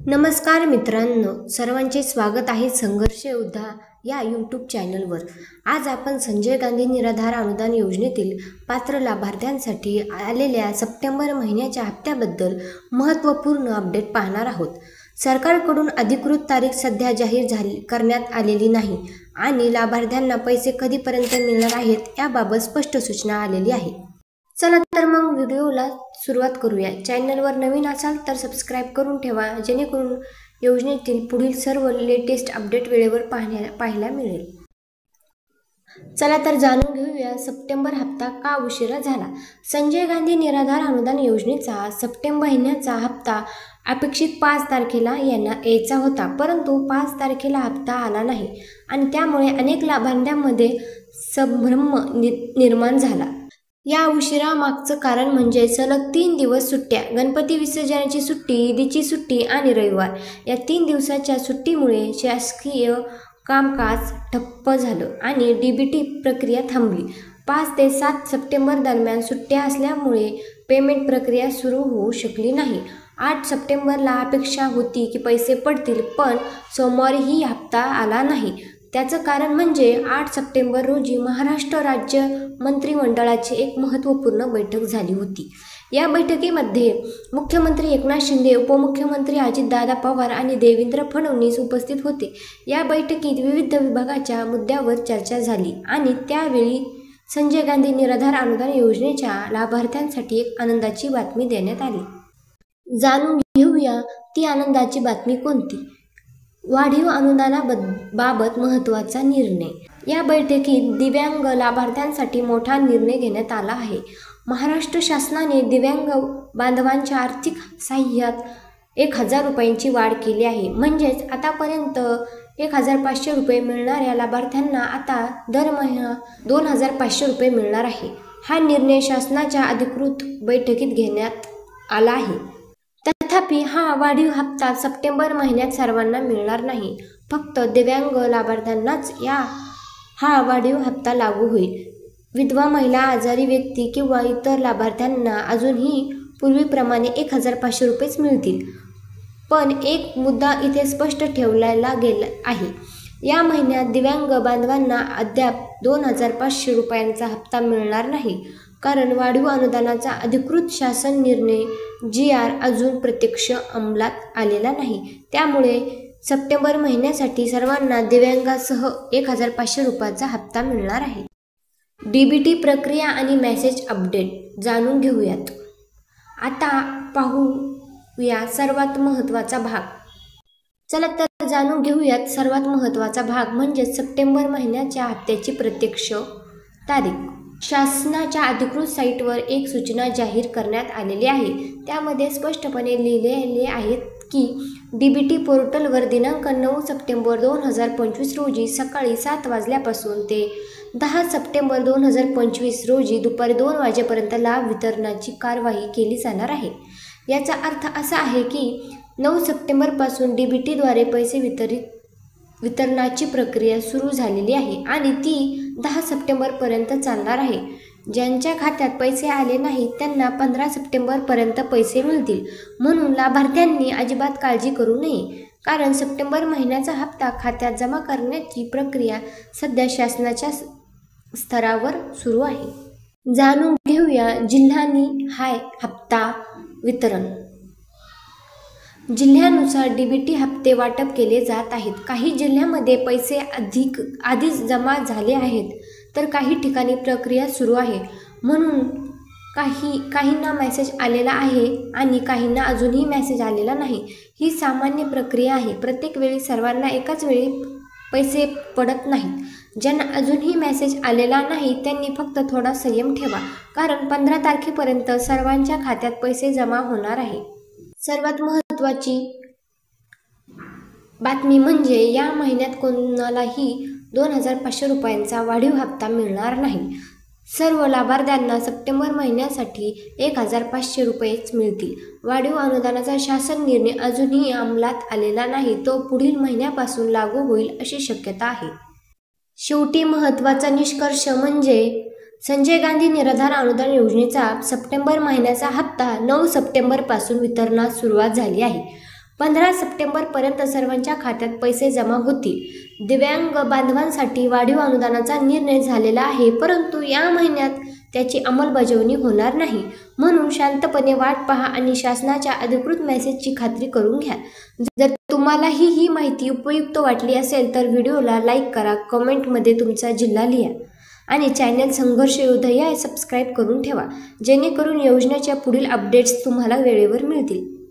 नमस्कार मित्रांनो, सर्वांचे स्वागत आहे संघर्ष योद्धा या यूट्यूब चॅनलवर। आज आपण संजय गांधी निराधार अनुदान योजनेतील पात्र लाभार्थ्यांसाठी आलेल्या सप्टेंबर महिन्याच्या हप्त्याबद्दल महत्त्वपूर्ण अपडेट पाहणार आहोत। सरकारकडून अधिकृत तारीख सध्या जाहीर करण्यात आलेली नाही आणि लाभार्थ्यांना पैसे कधीपर्यंत मिळणार आहेत याबाबत स्पष्ट सूचना आलेली आहे। चला तर मग व्हिडिओला सुरुवात करूया। चॅनलवर नवीन असाल तर सबस्क्राईब करून ठेवा, जेणेकरून योजनेतील पुढील सर्व लेटेस्ट अपडेट वेळेवर पाहायला मिळेल। चला तर जाणून घेऊया सप्टेंबर हप्ता का उशिरा झाला। संजय गांधी निराधार अनुदान योजनेचा सप्टेंबर महिन्याचा हप्ता अपेक्षित 5 तारखेला यायचा होता, परंतु 5 तारखेला हप्ता आला नाही आणि त्यामुळे अनेक लाभार्थ्यांमध्ये संभ्रम निर्माण झाला। या उशिरा मागचं कारण म्हणजे सलग 3 दिवस सुट्ट्या, गणपती विसर्जनाची सुट्टी, ईदची सुट्टी आणि रविवार या 3 दिवसाच्या सुट्टीमुळे शासकीय कामकाज ठप्प झालं आणि डीबीटी प्रक्रिया थांबली। 5 ते 7 सप्टेंबर दरम्यान सुट्ट्या असल्यामुळे पेमेंट प्रक्रिया सुरू होऊ शकली नाही। 8 सप्टेंबरला अपेक्षा होती की पैसे पडतील, पण सोमवारीही हप्ता आला नाही। त्याचं कारण म्हणजे 8 सप्टेंबर रोजी महाराष्ट्र राज्य मंत्रिमंडळाची एक महत्त्वपूर्ण बैठक झाली होती। या बैठकीमध्ये मुख्यमंत्री एकनाथ शिंदे, उपमुख्यमंत्री अजितदादा पवार आणि देवेंद्र फडणवीस उपस्थित होते। या बैठकीत विविध विभागाच्या मुद्द्यावर चर्चा झाली आणि त्यावेळी संजय गांधी निराधार अनुदान योजनेच्या लाभार्थ्यांसाठी एक आनंदाची बातमी देण्यात आली। जाणून घेऊया ती आनंदाची बातमी कोणती। वाढीव अनुदानाबाबत महत्त्वाचा निर्णय। या बैठकीत दिव्यांग लाभार्थ्यांसाठी मोठा निर्णय घेण्यात आला आहे। महाराष्ट्र शासनाने दिव्यांग बांधवांच्या आर्थिक सहाय्यात 1000 रुपयांची वाढ केली आहे। म्हणजेच आतापर्यंत 1500 रुपये मिळणाऱ्या लाभार्थ्यांना आता दरमहा 2500 रुपये मिळणार आहे। हा निर्णय शासनाच्या अधिकृत बैठकीत घेण्यात आला आहे। तथापि हा वाढीव हप्ता सप्टेंबर महिन्यात सर्वांना मिळणार नाही, फक्त दिव्यांग लाभार्थ्यांनाच हा वाढीव हप्ता लागू होईल। विधवा महिला, आजारी व्यक्ती किंवा इतर लाभार्थ्यांना अजूनही पूर्वीप्रमाणे 1500 रुपयेच मिळतील। पण एक मुद्दा इथे स्पष्ट ठेवला गेला आहे, या महिन्यात दिव्यांग बांधवांना अद्याप 2500 रुपयांचा हप्ता मिळणार नाही, कारण वाढीव अनुदानाचा अधिकृत शासन निर्णय GR अजून प्रत्यक्ष अंमलात आलेला नाही। त्यामुळे सप्टेंबर महिन्यासाठी सर्वांना दिव्यांगासह 1500 रुपयाचा हप्ता मिळणार आहे। डीबीटी प्रक्रिया आणि मेसेज अपडेट जाणून घेऊयात। आता पाहूया सर्वात महत्त्वाचा भाग। चला तर जाणून घेऊयात सर्वात महत्त्वाचा भाग म्हणजे सप्टेंबर महिन्याच्या हप्त्याची प्रत्यक्ष तारीख। शासनाच्या अधिकृत साईटवर एक सूचना जाहीर करण्यात आलेली आहे। त्यामध्ये स्पष्टपणे लिहिलेले आहे की डीबीटी पोर्टलवर दिनांक 9 सप्टेंबर 2025 रोजी सकाळी 7 वाजल्यापासून ते 10 सप्टेंबर 2025 रोजी दुपारी 2 वाजेपर्यंत लाभ वितरणाची कार्यवाही केली जाणार आहे। याचा अर्थ असा आहे की 9 सप्टेंबरपासून डीबीटीद्वारे पैसे वितरणाची प्रक्रिया सुरू झालेली आहे आणि ती 10 सप्टेंबरपर्यंत चालणार आहे। ज्यांच्या खात्यात पैसे आले नाहीत त्यांना 15 सप्टेंबरपर्यंत पैसे मिळतील। म्हणून लाभार्थ्यांनी अजिबात काळजी करू नये, कारण सप्टेंबर महिन्याचा हप्ता खात्यात जमा करण्याची प्रक्रिया सध्या शासनाच्या स्तरावर सुरू आहे। जाणून घेऊया जिल्हानिहाय हप्ता वितरण। जिल्ह्यानुसार डीबीटी हप्ते वाटप केले जात आहेत। काही जिल्ह्यांमध्ये पैसे आधीच जमा झाले आहेत, तर काही ठिकाणी प्रक्रिया सुरू आहे। म्हणून काहींना मेसेज आलेला आहे आणि काहींना अजूनही मेसेज आलेला नाही। ही सामान्य प्रक्रिया आहे। प्रत्येक वेळी सर्वांना एकाच वेळी पैसे पडत नाहीत। ज्यांना अजूनही मेसेज आलेला नाही त्यांनी फक्त थोडा संयम ठेवा, कारण 15 तारखेपर्यंत सर्वांच्या खात्यात पैसे जमा होणार आहे। सर्वात महत्त्वाची बातमी म्हणजे या महिन्यात कोणालाही 2500 रुपयांचा वाढीव हप्ता मिळणार नाही। सर्व लाभार्थ्यांना सप्टेंबर महिन्यासाठी 1500 रुपयेच मिळतील। वाढीव अनुदानाचा शासन निर्णय अजूनही अंमलात आलेला नाही, तो पुढील महिन्यापासून लागू होईल अशी शक्यता आहे। शेवटी महत्त्वाचा निष्कर्ष म्हणजे संजय गांधी निराधार अनुदान योजनेचा सप्टेंबर महिन्याचा हप्ता 9 सप्टेंबरपासून वितरणास सुरुवात झाली आहे। 15 सप्टेंबरपर्यंत सर्वांच्या खात्यात पैसे जमा होतील। दिव्यांग बांधवांसाठी वाढीव अनुदानाचा निर्णय झालेला आहे, परंतु या महिन्यात त्याची अंमलबजावणी होणार नाही, म्हणून शांतपणे वाट पहा आणि शासनाच्या अधिकृत मेसेजची खात्री करून घ्या। जर तुम्हालाही ही माहिती उपयुक्त वाटली असेल तर व्हिडिओला लाईक करा, कमेंटमध्ये तुमचा जिल्हा लिहा आणि चॅनल संघर्ष योद्धा या सबस्क्राईब करून ठेवा, जेणेकरून योजनेच्या पुढील अपडेट्स तुम्हाला वेळेवर मिळतील।